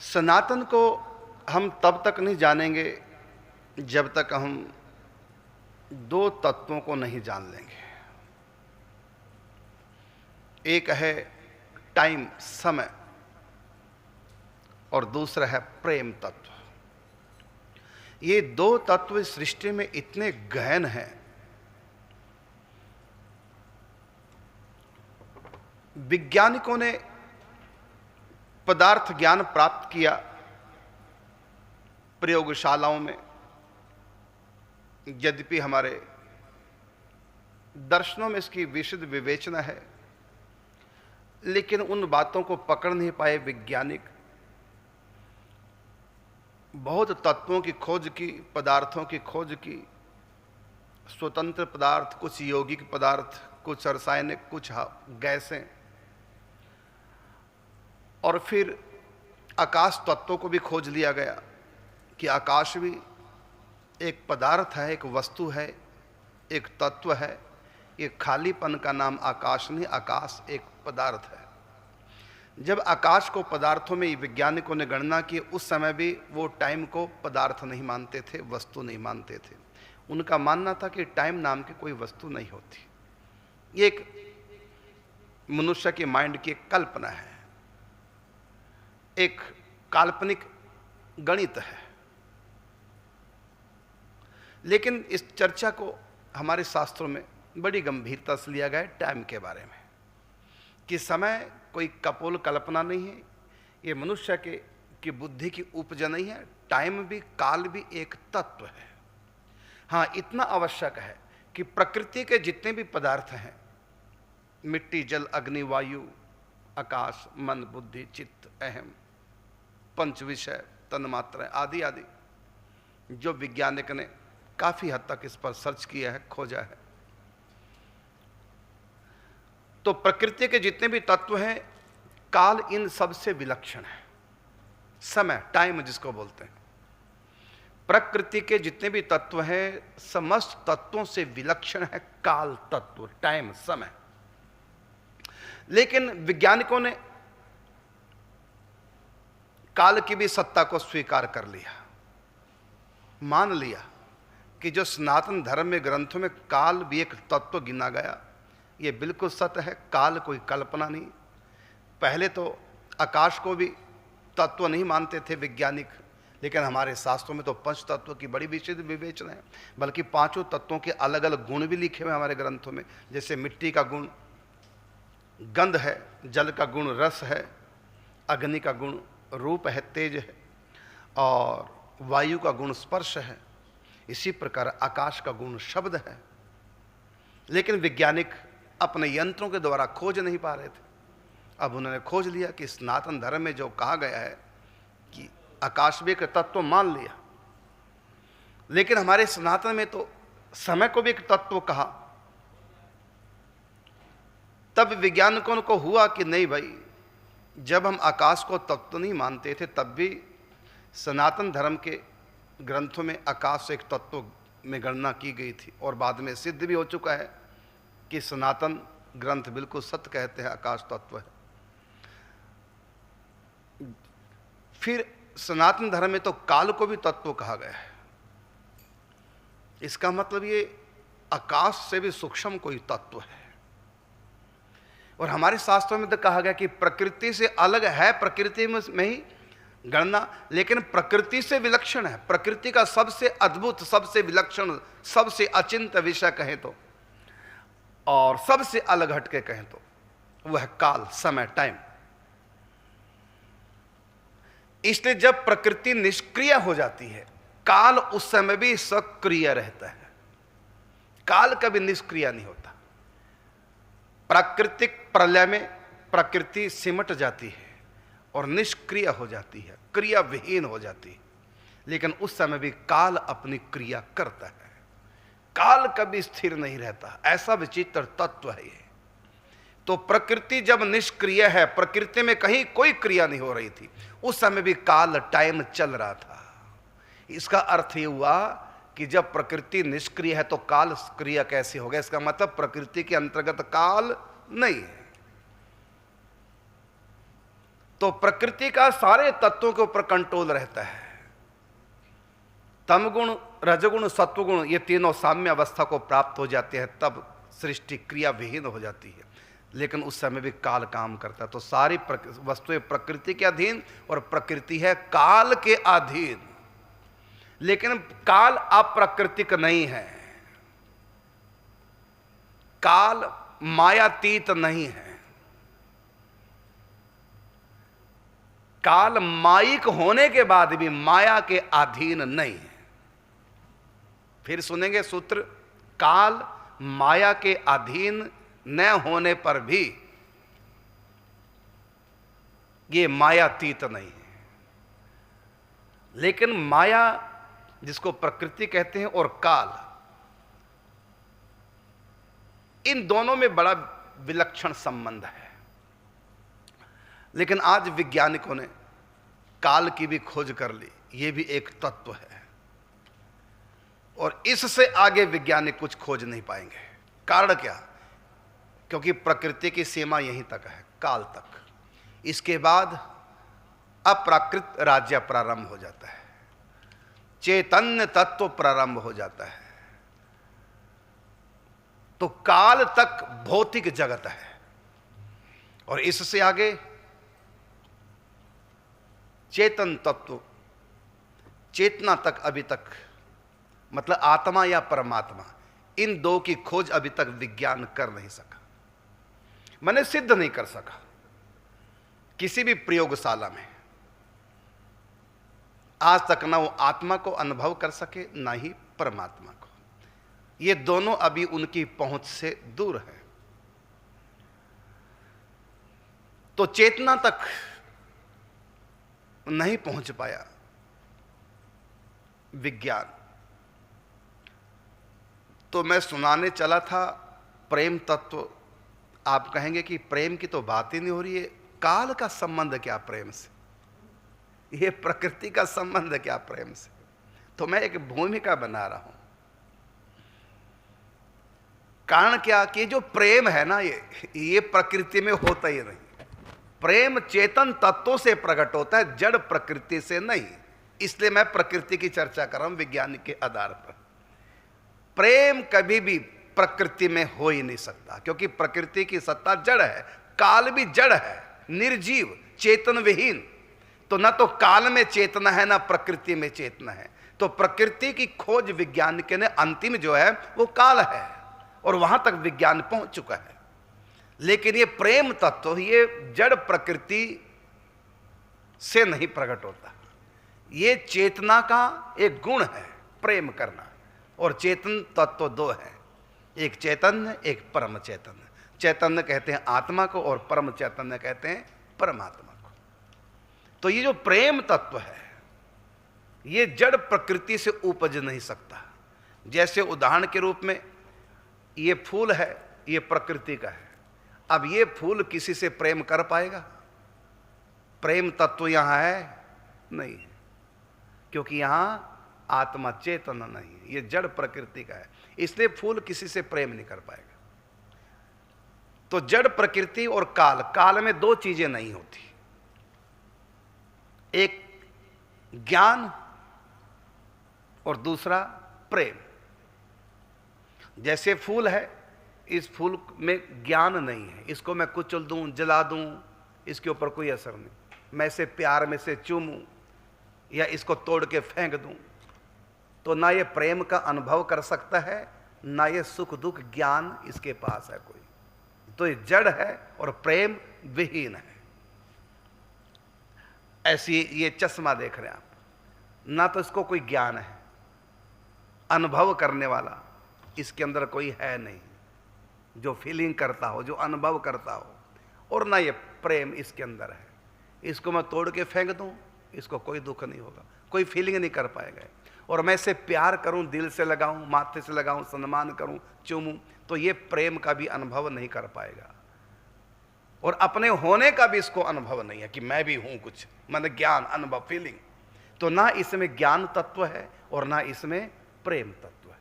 सनातन को हम तब तक नहीं जानेंगे जब तक हम दो तत्वों को नहीं जान लेंगे। एक है टाइम, समय, और दूसरा है प्रेम तत्व। ये दो तत्व इस सृष्टि में इतने गहन हैं, वैज्ञानिकों ने पदार्थ ज्ञान प्राप्त किया प्रयोगशालाओं में, यद्यपि हमारे दर्शनों में इसकी विशद विवेचना है, लेकिन उन बातों को पकड़ नहीं पाए वैज्ञानिक। बहुत तत्वों की खोज की, पदार्थों की खोज की, स्वतंत्र पदार्थ, कुछ यौगिक पदार्थ, कुछ रासायनिक, कुछ गैसें, और फिर आकाश तत्वों को भी खोज लिया गया कि आकाश भी एक पदार्थ है, एक वस्तु है, एक तत्व है। ये खालीपन का नाम आकाश नहीं, आकाश एक पदार्थ है। जब आकाश को पदार्थों में वैज्ञानिकों ने गणना की, उस समय भी वो टाइम को पदार्थ नहीं मानते थे, वस्तु नहीं मानते थे। उनका मानना था कि टाइम नाम की कोई वस्तु नहीं होती। ये एक मनुष्य के माइंड की एक कल्पना है, एक काल्पनिक गणित है। लेकिन इस चर्चा को हमारे शास्त्रों में बड़ी गंभीरता से लिया गया है टाइम के बारे में, कि समय कोई कपोल कल्पना नहीं है, ये मनुष्य की बुद्धि की उपज नहीं है। टाइम भी, काल भी एक तत्व है। हाँ, इतना आवश्यक है कि प्रकृति के जितने भी पदार्थ हैं, मिट्टी, जल, अग्नि, वायु, आकाश, मन, बुद्धि, चित्त, अहम, पंच विषय, तन्मात्रा आदि आदि, जो वैज्ञानिक ने काफी हद तक इस पर सर्च किया है, खोजा है, तो प्रकृति के जितने भी तत्व हैं, काल इन सबसे विलक्षण है। समय, टाइम जिसको बोलते हैं, प्रकृति के जितने भी तत्व हैं, समस्त तत्वों से विलक्षण है काल तत्व, टाइम, समय। लेकिन वैज्ञानिकों ने काल की भी सत्ता को स्वीकार कर लिया, मान लिया कि जो सनातन धर्म में ग्रंथों में काल भी एक तत्व गिना गया, ये बिल्कुल सत्य है। काल कोई कल्पना नहीं। पहले तो आकाश को भी तत्व नहीं मानते थे वैज्ञानिक, लेकिन हमारे शास्त्रों में तो पंच तत्व की बड़ी विशेष विवेचना है, बल्कि पांचों तत्वों के अलग अलग गुण भी लिखे हुए हमारे ग्रंथों में। जैसे मिट्टी का गुण गंध है, जल का गुण रस है, अग्नि का गुण रूप है, तेज है, और वायु का गुण स्पर्श है। इसी प्रकार आकाश का गुण शब्द है। लेकिन वैज्ञानिक अपने यंत्रों के द्वारा खोज नहीं पा रहे थे। अब उन्होंने खोज लिया कि सनातन धर्म में जो कहा गया है कि आकाश भी एक तत्व मान लिया, लेकिन हमारे सनातन में तो समय को भी एक तत्व कहा। तब वैज्ञानिकों को हुआ कि नहीं भाई, जब हम आकाश को तत्व नहीं मानते थे, तब भी सनातन धर्म के ग्रंथों में आकाश एक तत्व में गणना की गई थी, और बाद में सिद्ध भी हो चुका है कि सनातन ग्रंथ बिल्कुल सत्य कहते हैं, आकाश तत्व है। फिर सनातन धर्म में तो काल को भी तत्व कहा गया है। इसका मतलब ये आकाश से भी सूक्ष्म कोई तत्व है। और हमारे शास्त्रों में तो कहा गया कि प्रकृति से अलग है, प्रकृति में ही गणना, लेकिन प्रकृति से विलक्षण है। प्रकृति का सबसे अद्भुत, सबसे विलक्षण, सबसे अचिंत्य विषय कहें तो, और सबसे अलग हटके कहें तो, वह काल, समय, टाइम। इसलिए जब प्रकृति निष्क्रिय हो जाती है, काल उस समय भी सक्रिय रहता है। काल कभी निष्क्रिय नहीं होता। प्राकृतिक प्रलय में प्रकृति सिमट जाती है और निष्क्रिय हो जाती है, क्रिया विहीन हो जाती है, लेकिन उस समय भी काल अपनी क्रिया करता है। काल कभी स्थिर नहीं रहता, ऐसा विचित्र तत्व है ये। तो प्रकृति जब निष्क्रिय है, प्रकृति में कहीं कोई क्रिया नहीं हो रही थी, उस समय भी काल, टाइम चल रहा था। इसका अर्थ ये हुआ कि जब प्रकृति निष्क्रिय है तो काल क्रिया कैसे हो गया? इसका मतलब प्रकृति के अंतर्गत काल नहीं है। तो प्रकृति का सारे तत्वों के ऊपर कंट्रोल रहता है। तमगुण, रजगुण, सत्वगुण ये तीनों साम्य अवस्था को प्राप्त हो जाते हैं, तब सृष्टि क्रिया विहीन हो जाती है। लेकिन उस समय भी काल काम करता है। तो सारी वस्तुएं प्रकृति के अधीन और प्रकृति है काल के अधीन। लेकिन काल अप्राकृतिक नहीं है, काल मायातीत नहीं है। काल मायिक होने के बाद भी माया के अधीन नहीं है। फिर सुनेंगे सूत्र, काल माया के अधीन न होने पर भी ये मायातीत नहीं है। लेकिन माया जिसको प्रकृति कहते हैं और काल, इन दोनों में बड़ा विलक्षण संबंध है। लेकिन आज वैज्ञानिकों ने काल की भी खोज कर ली, ये भी एक तत्व है और इससे आगे वैज्ञानिक कुछ खोज नहीं पाएंगे। कारण क्या? क्योंकि प्रकृति की सीमा यहीं तक है, काल तक। इसके बाद अप्राकृत राज्य प्रारंभ हो जाता है, चैतन्य तत्व प्रारंभ हो जाता है। तो काल तक भौतिक जगत है और इससे आगे चेतन तत्व, चेतना तक अभी तक, मतलब आत्मा या परमात्मा, इन दो की खोज अभी तक विज्ञान कर नहीं सका, मैंने सिद्ध नहीं कर सका किसी भी प्रयोगशाला में। आज तक ना वो आत्मा को अनुभव कर सके, ना ही परमात्मा को। ये दोनों अभी उनकी पहुंच से दूर है। तो चेतना तक नहीं पहुंच पाया विज्ञान। तो मैं सुनाने चला था प्रेम तत्व। आप कहेंगे कि प्रेम की तो बात ही नहीं हो रही है, काल का संबंध क्या प्रेम से, ये प्रकृति का संबंध क्या प्रेम से? तो मैं एक भूमिका बना रहा हूं। कारण क्या कि जो प्रेम है ना, ये प्रकृति में होता ही नहीं। प्रेम चेतन तत्वों से प्रकट होता है, जड़ प्रकृति से नहीं। इसलिए मैं प्रकृति की चर्चा कर रहा हूं विज्ञान के आधार पर। प्रेम कभी भी प्रकृति में हो ही नहीं सकता, क्योंकि प्रकृति की सत्ता जड़ है, काल भी जड़ है, निर्जीव, चेतन विहीन। तो ना तो काल में चेतना है, ना प्रकृति में चेतना है। तो प्रकृति की खोज विज्ञान के ने अंतिम जो है वो काल है और वहां तक विज्ञान पहुंच चुका है। लेकिन ये प्रेम तत्व ये जड़ प्रकृति से नहीं प्रकट होता। ये चेतना का एक गुण है प्रेम करना। और चेतन तत्व दो है, एक चैतन्य, एक परम चैतन्य। चैतन्य कहते हैं आत्मा को और परम चैतन्य कहते हैं परमात्मा को। तो ये जो प्रेम तत्व है ये जड़ प्रकृति से उपज नहीं सकता। जैसे उदाहरण के रूप में ये फूल है, ये प्रकृति का है। अब ये फूल किसी से प्रेम कर पाएगा? प्रेम तत्व यहां है नहीं है, क्योंकि यहां आत्मा चेतन नहीं है, ये जड़ प्रकृति का है। इसलिए फूल किसी से प्रेम नहीं कर पाएगा। तो जड़ प्रकृति और काल, काल में दो चीजें नहीं होती, एक ज्ञान और दूसरा प्रेम। जैसे फूल है, इस फूल में ज्ञान नहीं है, इसको मैं कुचल दूं, जला दूं, इसके ऊपर कोई असर नहीं। मैं इसे प्यार में से चूमूं या इसको तोड़ के फेंक दूं, तो ना ये प्रेम का अनुभव कर सकता है, ना ये सुख दुख ज्ञान इसके पास है कोई। तो ये जड़ है और प्रेम विहीन है। ऐसी ये चश्मा देख रहे हैं आप, ना तो इसको कोई ज्ञान है, अनुभव करने वाला इसके अंदर कोई है नहीं जो फीलिंग करता हो, जो अनुभव करता हो, और ना ये प्रेम इसके अंदर है। इसको मैं तोड़ के फेंक दूं, इसको कोई दुख नहीं होगा, कोई फीलिंग नहीं कर पाएगा। और मैं इसे प्यार करूं, दिल से लगाऊं, माथे से लगाऊं, सम्मान करूं, चूमूं, तो ये प्रेम का भी अनुभव नहीं कर पाएगा। और अपने होने का भी इसको अनुभव नहीं है कि मैं भी हूं कुछ, मतलब ज्ञान, अनुभव, फीलिंग। तो ना इसमें ज्ञान तत्व है और ना इसमें प्रेम तत्व है।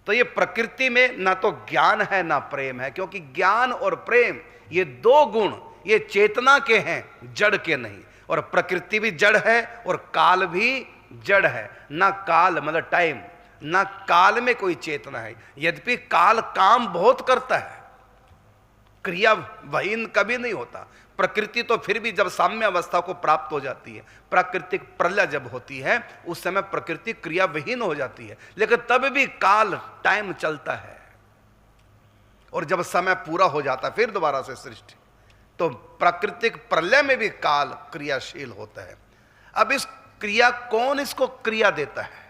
तो ये प्रकृति में ना तो ज्ञान है ना प्रेम है, क्योंकि ज्ञान और प्रेम ये दो गुण ये चेतना के हैं, जड़ के नहीं। और प्रकृति भी जड़ है और काल भी जड़ है। ना काल मतलब टाइम, ना काल में कोई चेतना है। यद्यपि काल काम बहुत करता है, क्रिया वहीन कभी नहीं होता। प्रकृति तो फिर भी जब साम्य अवस्था को प्राप्त हो जाती है, प्राकृतिक प्रलय जब होती है, उस समय प्रकृति क्रिया विहीन हो जाती है, लेकिन तब भी काल टाइम चलता है। और जब समय पूरा हो जाता है फिर दोबारा से सृष्टि, तो प्राकृतिक प्रलय में भी काल क्रियाशील होता है। अब इस क्रिया कौन इसको क्रिया देता है?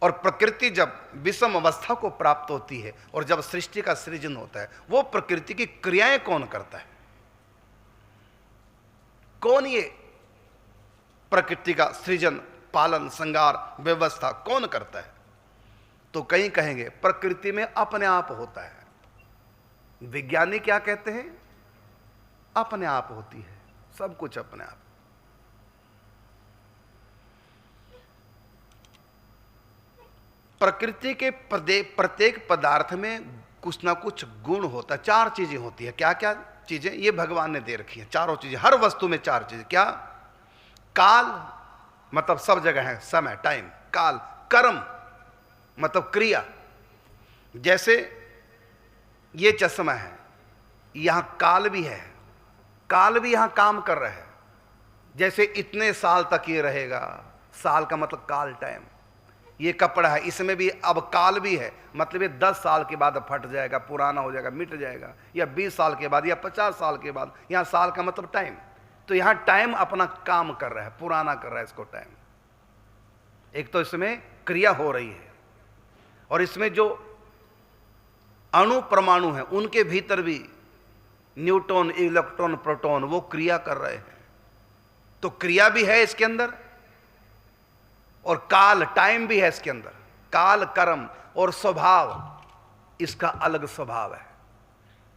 और प्रकृति जब विषम अवस्था को प्राप्त होती है और जब सृष्टि का सृजन होता है, वो प्रकृति की क्रियाएं कौन करता है? कौन ये प्रकृति का सृजन, पालन, श्रृंगार, व्यवस्था कौन करता है? तो कहीं कहेंगे प्रकृति में अपने आप होता है। विज्ञानी क्या कहते हैं? अपने आप होती है, सब कुछ अपने आप। प्रकृति के प्रत्येक पदार्थ में कुछ ना कुछ गुण होता है। चार चीजें होती है। क्या क्या चीजें? ये भगवान ने दे रखी है, चारों चीजें। हर वस्तु में चार चीजें। क्या? काल मतलब सब जगह है, समय, टाइम। काल। कर्म मतलब क्रिया। जैसे ये चश्मा है, यहां काल भी है, काल भी यहां काम कर रहा है। जैसे इतने साल तक ये रहेगा, साल का मतलब काल, टाइम। ये कपड़ा है, इसमें भी अब काल भी है, मतलब ये 10 साल के बाद फट जाएगा, पुराना हो जाएगा, मिट जाएगा, या 20 साल के बाद या 50 साल के बाद। यहाँ साल का मतलब टाइम। तो यहाँ टाइम अपना काम कर रहा है, पुराना कर रहा है इसको टाइम। एक तो इसमें क्रिया हो रही है, और इसमें जो अणु परमाणु हैं उनके भीतर भी न्यूट्रॉन, इलेक्ट्रॉन, प्रोटॉन वो क्रिया कर रहे हैं। तो क्रिया भी है इसके अंदर, और काल, टाइम भी है इसके अंदर। काल, कर्म और स्वभाव, इसका अलग स्वभाव है।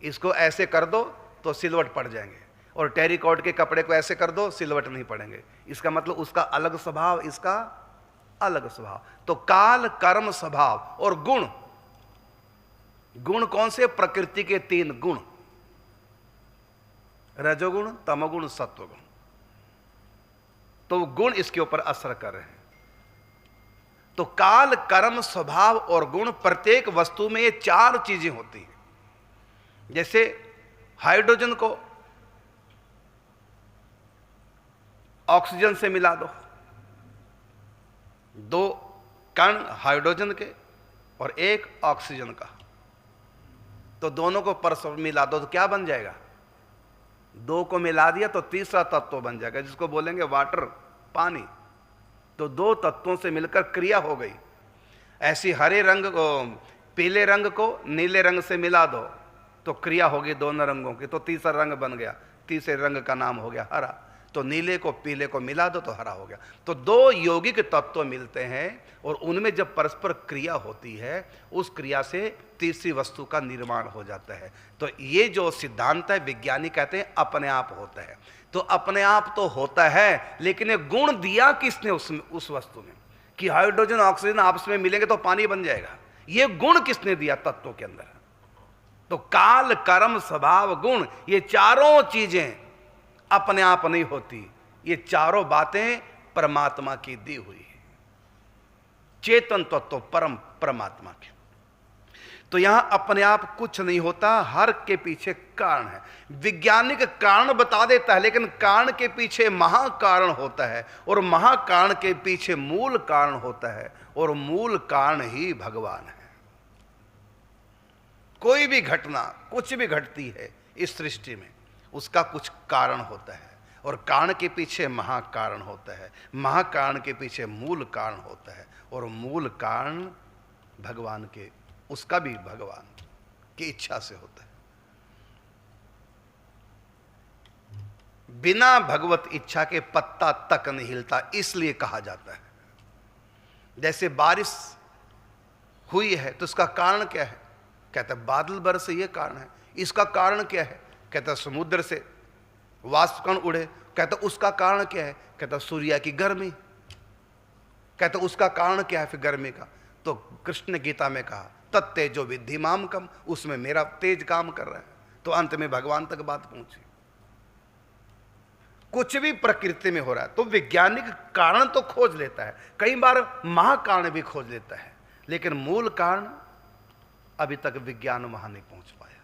इसको ऐसे कर दो तो सिलवट पड़ जाएंगे, और टेरिकॉट के कपड़े को ऐसे कर दो, सिलवट नहीं पड़ेंगे। इसका मतलब उसका अलग स्वभाव, इसका अलग स्वभाव। तो काल, कर्म, स्वभाव और गुण। गुण कौन से? प्रकृति के 3 गुण, रजोगुण, तमोगुण, सत्वगुण। तो गुण इसके ऊपर असर कर रहे हैं। तो काल, कर्म, स्वभाव और गुण, प्रत्येक वस्तु में ये 4 चीजें होती हैं। जैसे हाइड्रोजन को ऑक्सीजन से मिला दो, 2 कण हाइड्रोजन के और 1 ऑक्सीजन का, तो दोनों को परस्पर मिला दो तो क्या बन जाएगा? 2 को मिला दिया तो तीसरा तत्व बन जाएगा, जिसको बोलेंगे वाटर, पानी। तो 2 तत्वों से मिलकर क्रिया हो गई। ऐसी हरे रंग को, पीले रंग को नीले रंग से मिला दो तो क्रिया होगी दोनों रंगों की, तो तीसरा रंग बन गया। तीसरे रंग का नाम हो गया हरा। तो नीले को पीले को मिला दो तो हरा हो गया। तो 2 यौगिक तत्व मिलते हैं, और उनमें जब परस्पर क्रिया होती है, उस क्रिया से तीसरी वस्तु का निर्माण हो जाता है। तो ये जो सिद्धांत है, विज्ञानी कहते हैं अपने आप होता है। तो अपने आप तो होता है, लेकिन ये गुण दिया किसने उसमें, उस वस्तु में, कि हाइड्रोजन ऑक्सीजन आपस में मिलेंगे तो पानी बन जाएगा? ये गुण किसने दिया तत्वों के अंदर? तो काल, कर्म, स्वभाव, गुण, ये चारों चीजें अपने आप नहीं होती। ये चारों बातें परमात्मा की दी हुई है, चेतन तत्व परम परमात्मा के। तो यहां अपने आप कुछ नहीं होता, हर के पीछे कारण है। वैज्ञानिक कारण बता देता है, लेकिन कारण के पीछे महाकारण होता है, और महाकारण के पीछे मूल कारण होता है, और मूल कारण ही भगवान है। कोई भी घटना, कुछ भी घटती है इस सृष्टि में, उसका कुछ कारण होता है, और कारण के पीछे महाकारण होता है, महाकारण के पीछे मूल कारण होता है, और मूल कारण भगवान के, उसका भी भगवान की इच्छा से होता है। बिना भगवत इच्छा के पत्ता तक नहीं हिलता, इसलिए कहा जाता है। जैसे बारिश हुई है तो उसका कारण क्या है? कहता है बादल बरसे, ये कारण है। इसका कारण क्या है? कहता समुद्र से वाष्पकण उड़े। कहता उसका कारण क्या है? कहता सूर्य की गर्मी। कहता उसका कारण क्या है फिर गर्मी का? तो कृष्ण ने गीता में कहा तत्तेजो विद्धि माम कम, उसमें मेरा तेज काम कर रहा है। तो अंत में भगवान तक बात पहुंची। कुछ भी प्रकृति में हो रहा है तो वैज्ञानिक कारण तो खोज लेता है, कई बार महाकारण भी खोज लेता है, लेकिन मूल कारण अभी तक विज्ञान वहां नहीं पहुंच पाया।